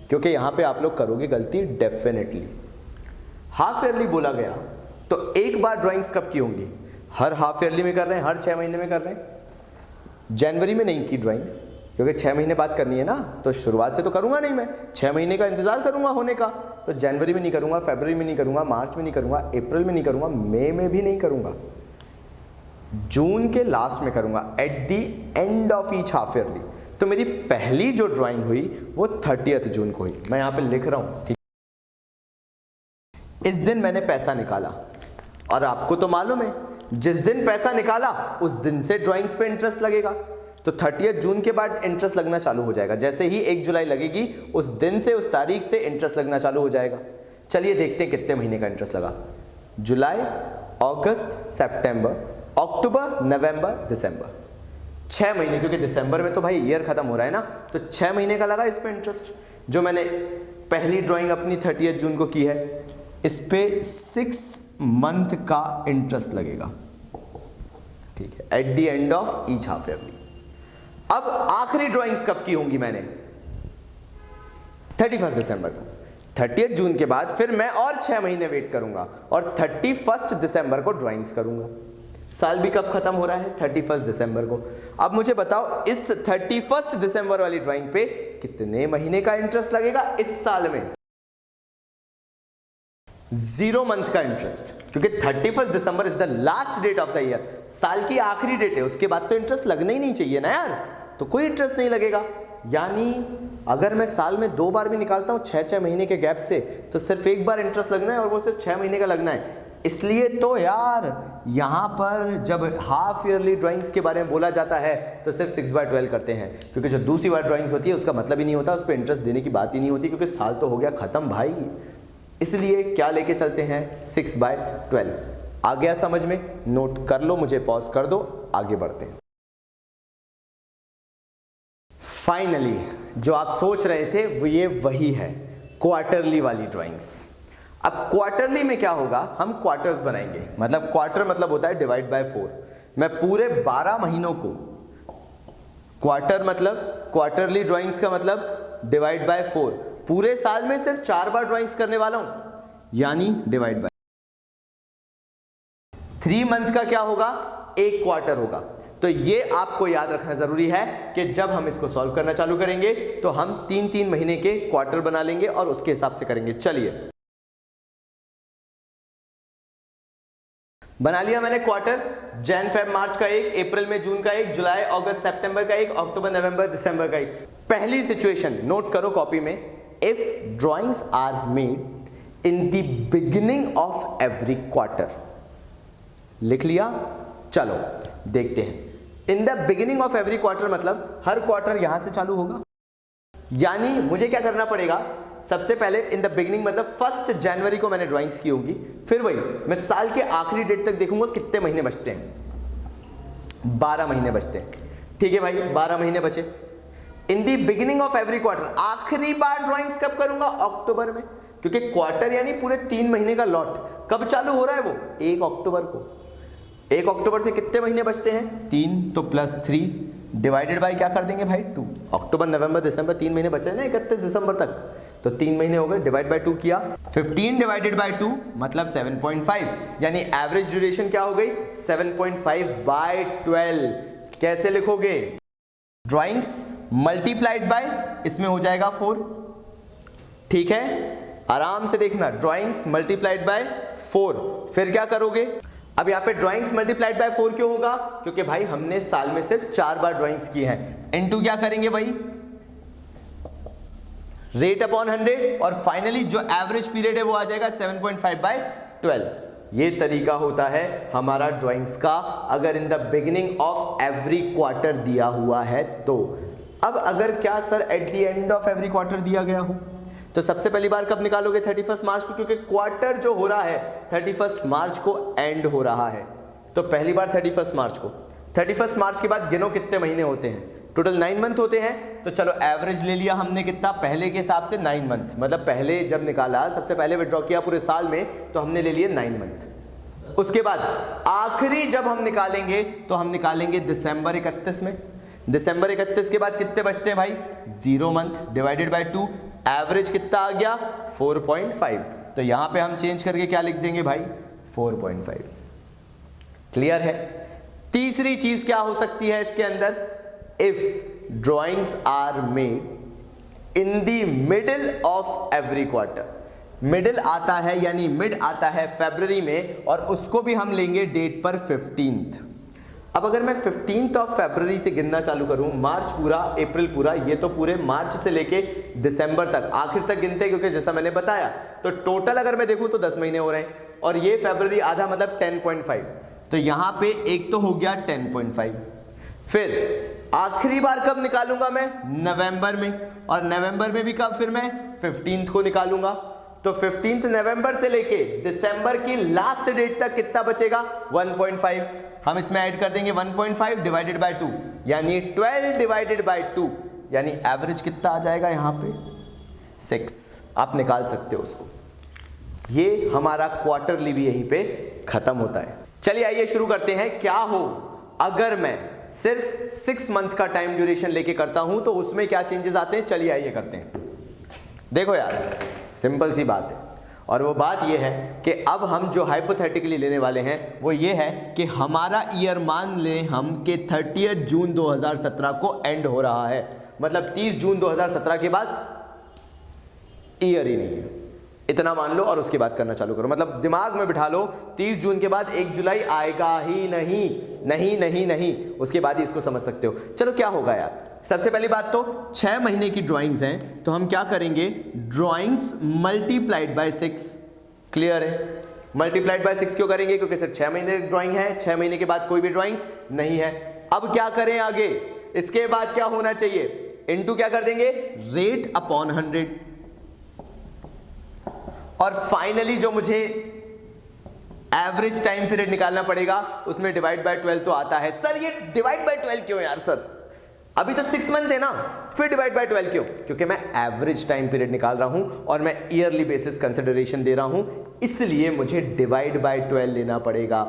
क्योंकि यहां पे आप लोग करोगे गलती डेफिनेटली। हाफ ईयरली बोला गया तो एक बार ड्राइंग्स कब की होंगी? हर हाफ ईयरली में कर रहे हैं, हर 6 महीने में कर रहे हैं। जनवरी में नहीं की ड्राइंग्स, क्योंकि 6 महीने बाद करनी है ना, तो शुरुआत से तो करूंगा नहीं मैं, 6 महीने का इंतजार करूंगा होने का। तो जनवरी में नहीं करूंगा, फरवरी में नहीं करूंगा, मार्च में नहीं करूंगा, अप्रैल में नहीं करूंगा, मई में भी नहीं करूंगा, जून के लास्ट में करूंगा, at the end of each half yearly. तो मेरी पहली जो ड्राइंग हुई वो 30 जून को हुई। मैं यहां पे लिख रहा हूं, ठीक। इस दिन मैंने पैसा निकाला, और आपको तो मालूम है जिस दिन पैसा निकाला उस दिन से ड्राइंग्स पे इंटरेस्ट लगेगा। तो 30 जून के बाद इंटरेस्ट लगना चालू हो जाएगा। जैसे ही 1 जुलाई लगेगी उस दिन से, उस तारीख से इंटरेस्ट लगना चालू हो जाएगा। चलिए देखते हैं कितने महीने का इंटरेस्ट लगा। जुलाई, अगस्त, सितंबर, अक्टूबर, नवंबर, दिसंबर, 6 महीने, क्योंकि दिसंबर में तो भाई ईयर खत्म हो रहा है ना, तो 6 महीने का लगा इस पे इंटरेस्ट। जो मैंने पहली ड्राइंग अपनी 30 जून को की है, इस पे 6 मंथ का इंटरेस्ट लगेगा, ठीक है, eight the end of each half yearly. अब आखिरी ड्राइंग्स कब की होंगी मैंने? 31 दिसंबर को। 30 जून के बाद फिर मैं और 6 महीने वेट करूंगा और 31 दिसंबर को ड्राइंग्स करूंगा। साल भी कब खत्म हो रहा है? 31 दिसंबर को। अब मुझे बताओ इस 31 दिसंबर वाली ड्राइंग पे कितने महीने का इंटरेस्ट लगेगा इस साल में? 0 मंथ का इंटरेस्ट, क्योंकि 31 December is the last date of the year, साल की आखिरी डेट है। उसके बाद तो इंटरेस्ट लगना ही नहीं चाहिए ना यार, तो कोई इंटरेस्ट नहीं लगेगा। यानी अगर मैं साल में 2 बार भी निकालता हूं 6-6 महीने के गैप से, तो सिर्फ एक बार इंटरेस्ट लगना है, और वो सिर्फ 6 महीने का लगना है। इसलिए तो यार यहां पर जब हाफ ईयरली ड्राइंग्स के बारे में बोला जाता है तो सिर्फ 6/12 करते हैं, क्योंकि जो दूसरी बार ड्राइंग्स होती है उसका मतलब ही नहीं होता, उस पर इंटरेस्ट देने की बात ही नहीं होती, क्योंकि साल तो हो गया खत्म भाई। इसलिए क्या लेके चलते हैं? 6/12। आ गया समझ में? नोट कर लो, मुझे पॉज कर दो, आगे बढ़ते हैं। फाइनली जो आप सोच रहे थे वो ये वही है, क्वार्टरली वाली ड्राइंग्स। अब क्वार्टरली में क्या होगा? हम क्वार्टर्स बनाएंगे, मतलब क्वार्टर मतलब होता है डिवाइड बाय 4। मैं पूरे 12 महीनों को, क्वार्टर मतलब क्वार्टरली ड्राइंग्स का मतलब डिवाइड बाय 4, पूरे साल में सिर्फ 4 बार ड्राइंग्स करने वाला हूं, यानी डिवाइड बाय 3 मंथ का क्या होगा? 1 क्वार्टर होगा। तो ये आपको याद रखना जरूरी है कि जब हम इसको सॉल्व करना चालू करेंगे तो हम 3-3 महीने के क्वार्टर बना लेंगे और उसके हिसाब से करेंगे। चलिए बना लिया मैंने क्वार्टर, जैन फेब मार्च का एक, अप्रैल में जून का एक, जुलाई अगस्त सितंबर का एक, अक्टूबर नवंबर दिसंबर का एक। पहली सिचुएशन नोट करो कॉपी में, if drawings are made in the beginning of every quarter. लिख लिया, चलो देखते हैं। In the beginning of every quarter मतलब हर क्वार्टर यहां से चालू होगा, यानी मुझे क्या करना पड़ेगा, सबसे पहले इन द बिगिनिंग मतलब 1 जनवरी को मैंने ड्राइंग्स की होगी, फिर वही मैं साल के आखिरी डेट तक देखूंगा कितने महीने बचते हैं, 12 महीने बचते हैं। ठीक है भाई, 12 महीने बचे। इन the beginning of every quarter आखिरी बार ड्राइंग्स कब करूंगा, अक्टूबर में, क्योंकि क्वार्टर यानी पूरे 3 महीने का लॉट कब चालू हो रहा है वो, 1 अक्टूबर को। 1 अक्टूबर से कितने महीने बचते हैं, 3, तो +3 डिवाइडेड बाय क्या कर देंगे भाई, 2। अक्टूबर नवंबर दिसंबर 3 महीने बचे ना 31 दिसंबर तक, तो 3 महीने हो गए, डिवाइड बाय 2 किया, 15 डिवाइडेड बाय 2 मतलब 7.5, यानी एवरेज ड्यूरेशन क्या हो गई, 7.5 बाय 12। कैसे लिखोगे, ड्राइंग्स मल्टीप्लाइड बाय इसमें हो जाएगा 4। ठीक है, आराम से देखना, ड्राइंग्स मल्टीप्लाइड बाय 4, फिर क्या करोगे। अब यहाँ पे ड्राइंग्स मल्टीप्लाइड बाय 4 क्यों होगा, क्योंकि भाई हमने साल में सिर्फ 4 बार ड्राइंग्स की हैं, इनटू क्या करेंगे भाई, रेट अपॉन 100, और फाइनली जो एवरेज पीरियड है वो आ जाएगा 7.5 बाय 12। ये तरीका होता है हमारा ड्राइंग्स का, अगर इन the beginning of every quarter दिया हुआ है तो। अब अगर क्या sir eight the end of every quarter दिया गया हो, तो सबसे पहली बार कब निकालोगे, 31 मार्च को, क्योंकि क्वार्टर जो हो रहा है 31 मार्च को एंड हो रहा है, तो पहली बार 31 मार्च को। 31 मार्च के बाद गिनो कितने महीने होते हैं, टोटल 9 मंथ होते हैं, तो चलो एवरेज ले लिया हमने कितना, पहले के हिसाब से 9 मंथ, मतलब पहले जब निकाला, सबसे पहले विड्रॉ किया पूरे साल में, तो हमने ले लिए 9 मंथ। उसके बाद आखिरी जब हम निकालेंगे तो हम निकालेंगे दिसंबर 31 में। दिसंबर 31 के बाद कितने बचते हैं भाई, 0 मंथ डिवाइडेड बाय 2, एवरेज कितना आ गया 4.5, तो यहां पे हम चेंज करके क्या लिख देंगे भाई, 4.5। क्लियर है। तीसरी चीज क्या हो सकती है इसके अंदर, if drawings are made in the middle of every quarter. Middle आता है यानी मिड आता है फरवरी में, और उसको भी हम लेंगे डेट पर 15th। अब अगर मैं 15th ऑफ फरवरी से गिनना चालू करूं, मार्च पूरा, अप्रैल पूरा, ये तो पूरे मार्च से लेके दिसंबर तक आखिर तक गिनते हैं, क्योंकि जैसा मैंने बताया, तो टोटल अगर मैं देखूं तो 10 महीने हो रहे हैं, और ये फरवरी आधा मतलब 10.5, तो यहां पे एक तो हो गया 10.5। फिर आखिरी बार कब निकालूंगा मैं, नवंबर में, और नवंबर में भी कब, फिर मैं 15th को निकालूंगा, तो 15th नवंबर से लेके दिसंबर की लास्ट डेट तक कितना बचेगा, 1.5। हम इसमें ऐड कर देंगे 1.5 डिवाइडेड बाय 2, यानी 12 डिवाइडेड बाय 2, यानी एवरेज कितना आ जाएगा यहाँ पे 6। आप निकाल सकते हो उसको। ये हमारा क्वार्टरली भी यहीं पे खत्म होता है। चलिए आइए शुरू करते हैं। क्या हो अगर मैं सिर्फ 6 मंथ का टाइम ड्यूरेशन लेके करता हूं, तो उसमें क्या चेंजेस आते हैं, चलिए आइए करते हैं। देखो यार, सिंपल सी बात है, और वो बात ये है कि अब हम जो हाइपोथेटिकली लेने वाले हैं वो ये है कि हमारा ईयर मान लें हम कि 30 जून 2017 को एंड हो रहा है, मतलब 30 जून 2017 के बाद ईयर ही नहीं है, इतना मान लो, और उसके बाद करना चालू करो। मतलब दिमाग में बिठा लो 30 जून के बाद 1 जुलाई आएगा ही नहीं, नहीं नहीं नहीं, उसके बाद ही इसको समझ सकते हो। चलो क्या होगा यार, सबसे पहली बात तो 6 महीने की ड्राइंग्स हैं, तो हम क्या करेंगे, ड्राइंग्स मल्टीप्लाइड बाय 6। क्लियर है, मल्टीप्लाइड बाय 6 क्यों करेंगे, क्योंकि सिर्फ 6 महीने की ड्राइंग है, 6 महीने के बाद कोई भी ड्राइंग्स नहीं है। अब क्या करें आगे, इसके बाद क्या होना चाहिए, इनटू क्या कर देंगे, रेट अपॉन 100, और फाइनली जो मुझे एवरेज टाइम पीरियड निकालना पड़ेगा उसमें डिवाइड बाय 12 तो आता है। सर ये डिवाइड बाय 12 क्यों यार, सर अभी तो 6 मंथ है ना, फिर डिवाइड बाय 12 क्यों, क्योंकि मैं एवरेज टाइम पीरियड निकाल रहा हूं और मैं ईयरली बेसिस कंसिडरेशन दे रहा हूं, इसलिए मुझे डिवाइड बाय 12 लेना पड़ेगा।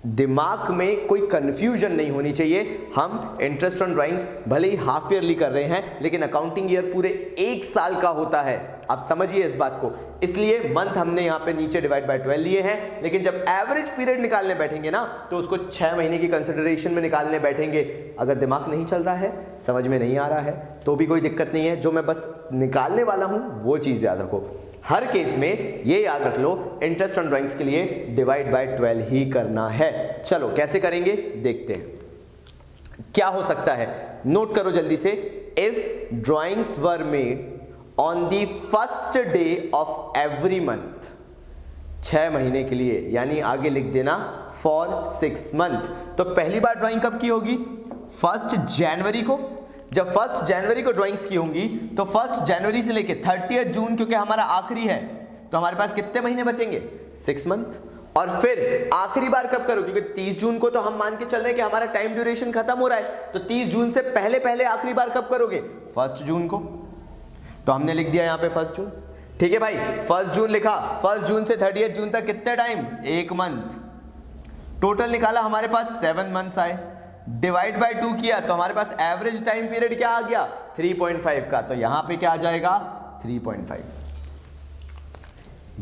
दिमाग में कोई कंफ्यूजन नहीं होनी चाहिए। हम इंटरेस्ट ऑन ड्राइंग्स भले ही हाफ ईयरली कर रहे हैं, लेकिन अकाउंटिंग ईयर पूरे 1 साल का होता है, आप समझिए इस बात को। इसलिए मंथ हमने यहाँ पे नीचे डिवाइड बाय 12 लिए हैं, लेकिन जब एवरेज पीरियड निकालने बैठेंगे ना, तो उसको 6 महीने की कंसिडरेशन में निकालने बैठेंगे। अगर दिमाग नहीं चल रहा है, समझ में नहीं आ रहा है, तो भी कोई दिक्कत नहीं है, जो मैं बस निकालने वाला हूँ वो चीज़ याद रखो। हर केस में ये याद रख लो, इंटरेस्ट ऑन ड्राइंग्स के लिए डिवाइड बाय 12 ही करना है। चलो कैसे करेंगे देखते हैं क्या हो सकता है। नोट करो जल्दी से, if drawings were made on the first day of every month, 6 महीने के लिए, यानी आगे लिख देना फॉर 6 मंथ। तो पहली बार ड्राइंग कब की होगी? 1 जनवरी को। जब 1 जनवरी को ड्राइंग्स की होंगी तो 1 जनवरी से लेके 30 जून, क्योंकि हमारा आखिरी है, तो हमारे पास कितने महीने बचेंगे? 6 मंथ। और फिर आखिरी बार कब करो? क्योंकि 30 जून को तो हम मान के चल रहे हैं कि हमारा टाइम ड्यूरेशन खत्म हो रहा है, तो 30 जून से पहले पहले आखिरी बार कब करोगे? 1 जून को। तो हमने लिख दिया यहां पे 1 जून। ठीक है भाई, 1 जून लिखा। 1 जून से 30 जून तक कितने टाइम? 1 मंथ। टोटल निकाला, हमारे पास 7 मंथ्स आए। डिवाइड बाय 2 किया तो हमारे पास एवरेज टाइम पीरियड क्या आ गया? 3.5 का। तो यहां पे क्या आ जाएगा? 3.5।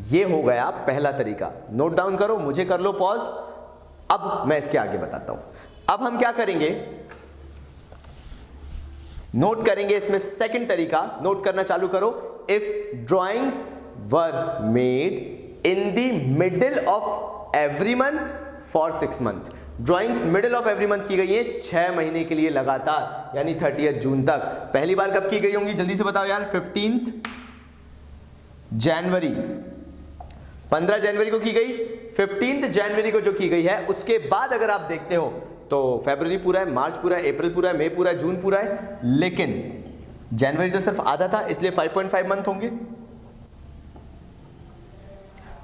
ये हो गया पहला तरीका। नोट डाउन करो, मुझे कर लो पॉज। अब मैं इसके आगे बताता हूं। अब हम क्या करेंगे, नोट करेंगे इसमें सेकंड तरीका। नोट करना चालू करो। If drawings were made in the middle of every month for 6 month. Drawings middle of every month की गई है 6 महीने के लिए लगातार, यानी 30 जून तक। पहली बार कब की गई होंगी जल्दी से बताओ यार? 15 जनवरी। 15 जनवरी को की गई। 15 जनवरी को जो की गई है, उसके बाद अगर आप देखते हो तो फरवरी पूरा है, मार्च पूरा है, अप्रैल पूरा है, मई पूरा है, जून पूरा है, लेकिन जनवरी तो सिर्फ आधा था, इसलिए 5.5 मंथ होंगे।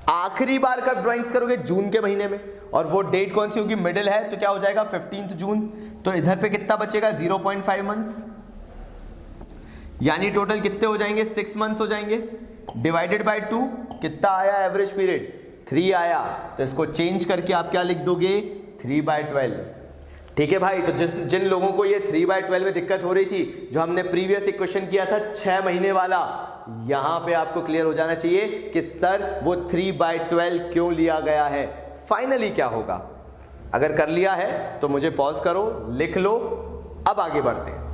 आखिरी बार कब ड्राइंग्स करोगे? जून के महीने में, और वो डेट कौन सी होगी? मिडिल है, तो क्या हो जाएगा? 15 जून। तो इधर पे कितना बचेगा? 0.5 मंथ्स, यानी टोटल कितने हो जाएंगे? 6 मंथ्स हो जाएंगे। डिवाइडेड बाय 2 कितना आया एवरेज पीरियड? 3 आया। तो इसको चेंज करके आप क्या लिख दोगे? 3/12। ठीक है भाई। तो जिन लोगों को ये 3/12 में दिक्कत हो रही थी, जो हमने प्रीवियस एक क्वेश्चन किया था 6 महीने वाला, यहां पे आपको क्लियर हो जाना चाहिए कि सर वो 3/12 क्यों लिया गया है। फाइनली क्या होगा? अगर कर लिया है तो मुझे पॉज करो, लिख लो। अब आगे बढ़ते हैं।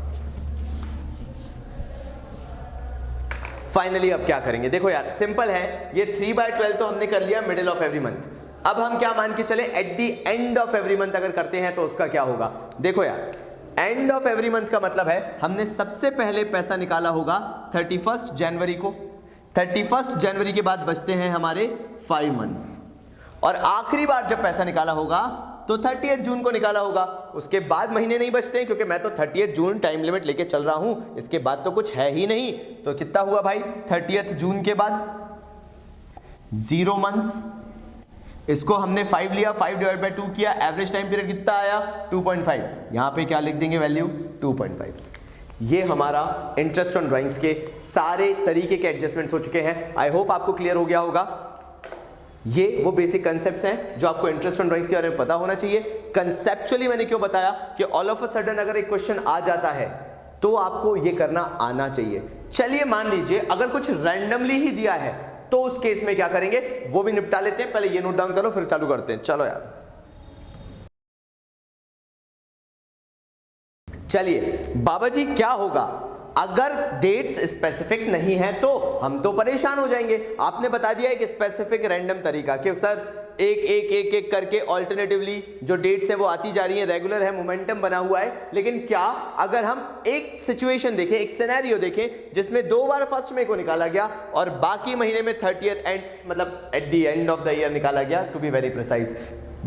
फाइनली अब क्या करेंगे? देखो यार, सिंपल है। ये 3/12 तो हमने कर लिया मिडिल ऑफ एवरी मंथ। अब हम क्या मान के चले? At the and of every month अगर करते हैं तो उसका क्या होगा? देखो यार, एंड ऑफ एवरी मंथ का मतलब है हमने सबसे पहले पैसा निकाला होगा 31 जनवरी को। 31 जनवरी के बाद बचते हैं हमारे 5 मंथ्स, और आखिरी बार जब पैसा निकाला होगा तो 30 जून को निकाला होगा। उसके बाद महीने नहीं बचते हैं, क्योंकि मैं तो 30 जून टाइम लिमिट लेके चल रहा हूं, इसके बाद तो कुछ है ही नहीं। तो कितना हुआ भाई? 30 जून के बाद 0 मंथ्स। इसको हमने 5 लिया, 5/2 किया, एवरेज टाइम पीरियड कितना आया? 2.5। यहां पे क्या लिख देंगे? वैल्यू 2.5। ये हमारा इंटरेस्ट ऑन ड्राइंग्स के सारे तरीके के एडजस्टमेंट्स हो चुके हैं। आई होप आपको क्लियर हो गया होगा। ये वो बेसिक कंसेप्ट्स हैं जो आपको इंटरेस्ट ऑन ड्राइंग्स के बारे में पता होना चाहिए। कंसेप्चुअली मैंने क्यों बताया कि ऑल ऑफ अ सडन अगर एक क्वेश्चन आ जाता है तो आपको ये करना आना चाहिए। चलिए मान लीजिए अगर कुछ रैंडमली ही दिया है, तो उस केस में क्या करेंगे वो भी निपटा लेते हैं। पहले ये नोट डाउन करो, फिर चालू करते हैं। चलो यार, चलिए बाबा जी क्या होगा अगर डेट्स स्पेसिफिक नहीं है? तो हम तो परेशान हो जाएंगे। आपने बता दिया एक स्पेसिफिक रैंडम तरीका कि सर एक करके ऑल्टरनेटिवली जो डेट्स हैं वो आती जा रही हैं, रेगुलर है, मोमेंटम बना हुआ है। लेकिन क्या अगर हम एक सिचुएशन देखें, एक सिनेरियो देखें जिसमें 2 बार फर्स्ट में को निकाला गया और बाकी महीने में 30th एंड मतलब at the end of the year निकाला गया, टू बी वेरी प्रिसाइज।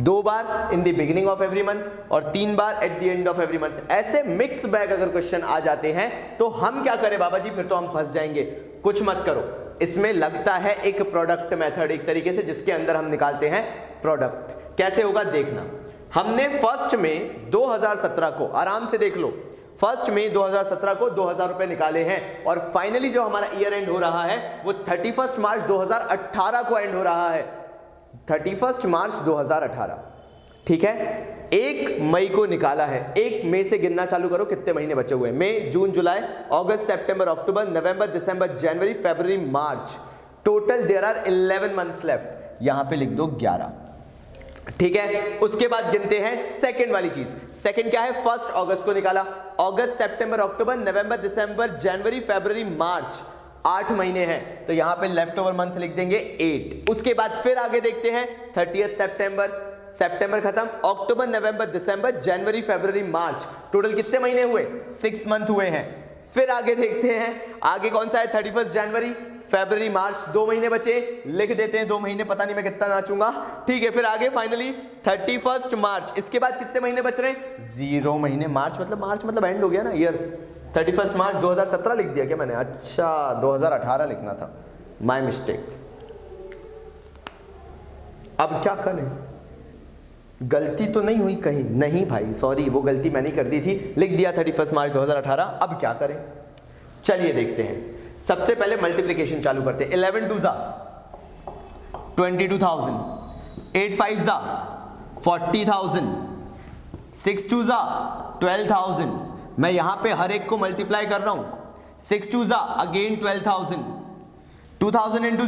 2 बार in the beginning of every month और 3 बार at the end of every month. ऐसे मिक्स बैग अगर क्वेश्चन आ जाते हैं तो हम क्या करें बाबा जी? फिर तो हम फंस जाएंगे। कुछ मत करो, इसमें लगता है एक प्रोडक्ट मेथड एक तरीके से, जिसके अंदर हम निकालते हैं प्रोडक्ट। कैसे होगा देखना। हमने फर्स्ट में 2017 को, आराम से देख लो, फर्स्ट में 2017 को 2000 रुपए निकाले हैं, और फाइनली जो हमारा ईयर एंड हो रहा है वो 31 मार्च 2018 को एंड हो रहा है। 31 मार्च 2018, ठीक है। 1 मई को निकाला है। 1 मई से गिनना चालू करो, कितने महीने बचे हुए हैं? मई, जून, जुलाई, अगस्त, सितंबर, अक्टूबर, नवंबर, दिसंबर, जनवरी, फरवरी, मार्च। Total there are 11 months left. यहां पे लिख दो 11, ठीक है। उसके बाद गिनते हैं सेकंड वाली चीज। सेकंड क्या है? 1 अगस्त को निकाला। अगस्त, सितंबर, अक्टूबर, नवंबर, दिसंबर, जनवरी, फरवरी, मार्च। 8 महीने हैं, तो यहां पे लेफ्ट ओवर मंथ लिख देंगे 8। उसके बाद फिर आगे देखते हैं 30 सितंबर खत्म, अक्टूबर, नवंबर, दिसंबर, जनवरी, फरवरी, मार्च, टोटल कितने महीने हुए? 6 मंथ हुए हैं। फिर आगे देखते हैं, आगे कौन सा है? 31 जनवरी, फरवरी, मार्च, 2 महीने बचे, लिख देते हैं 2 महीने, पता नहीं मैं कितना नाचूंगा, ठीक है। फिर आगे फाइनली 31 मार्च, इसके बाद कितने महीने बच रहे हैं? 0 महीने। मार्च मतलब एंड हो गया ना ईयर। 31 मार्च 2017 लिख दिया क्या मैंने? अच्छा 2018 लिखना था, माय मिस्टेक। अब क्या करें? गलती तो नहीं हुई कहीं? नहीं भाई सॉरी, वो गलती मैंने कर दी थी, लिख दिया 31 मार्च 2018। अब क्या करें? चलिए देखते हैं। सबसे पहले मल्टीप्लिकेशन चालू करते हैं। 11 2 22,000, 8 5 40,000, 6 2 12,000। मैं यहां पे हर एक को मल्टीप्लाई कर रहा हूं। 6 2 अगेन 12,000, 2,000 इंटू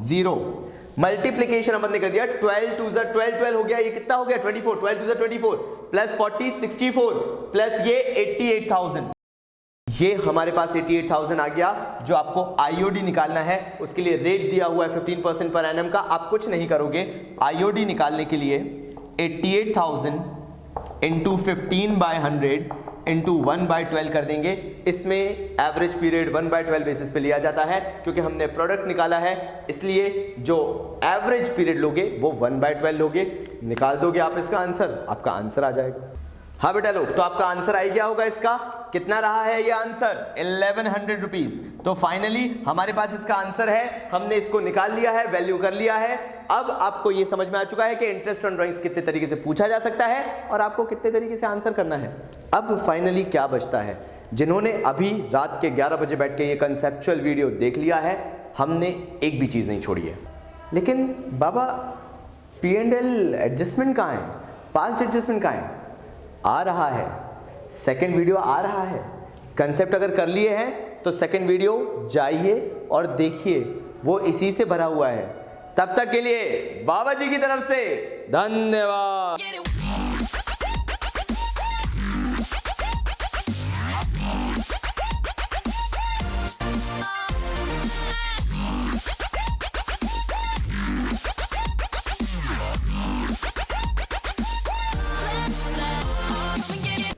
0। मल्टीप्लीकेशन अपन ने कर दिया। 12 2 12 हो गया, ये कितना हो गया? 24। 12 2 24 प्लस 40 64 प्लस ये 88,000। ये हमारे पास 88,000 आ गया। जो आपको आईओडी निकालना है उसके लिए रेट दिया हुआ है 15% पर एनम का। आप कुछ नहीं करोगे, आईओडी निकालने के लिए 88,000 इंटू 15/100 इंटू 1/12 कर देंगे। इसमें एवरेज पीरियड 1/12 बेसिस पे लिया जाता है, क्योंकि हमने प्रोडक्ट निकाला है, इसलिए जो एवरेज पीरियड लोगे वो 1/12 लोगे। निकाल दोगे आप इसका आंसर, आपका आंसर आ जाएगा। हाँ बेटा लोग, तो आपका आंसर आ गया होगा। इसका कितना रहा है ये आंसर? 1100 रुपीज। तो फाइनली हमारे पास इसका आंसर है, हमने इसको निकाल लिया है, वैल्यू कर लिया है। अब आपको ये समझ में आ चुका है कि इंटरेस्ट ऑन ड्राइंग्स कितने तरीके से पूछा जा सकता है और आपको कितने तरीके से आंसर करना है। अब फाइनली क्या बचता है? जिन्होंने अभी रात के 11 बजे बैठ के ये कंसेप्चुअल वीडियो देख लिया है, हमने एक भी चीज नहीं छोड़ी है। लेकिन बाबा P&L एडजस्टमेंट कहाँ है? पास्ट एडजस्टमेंट कहाँ है? आ रहा है, सेकंड वीडियो आ रहा है। कंसेप्ट अगर कर लिए हैं तो सेकंड वीडियो जाइए और देखिए, वो इसी से भरा हुआ है। तब तक के लिए बाबा जी की तरफ से धन्यवाद।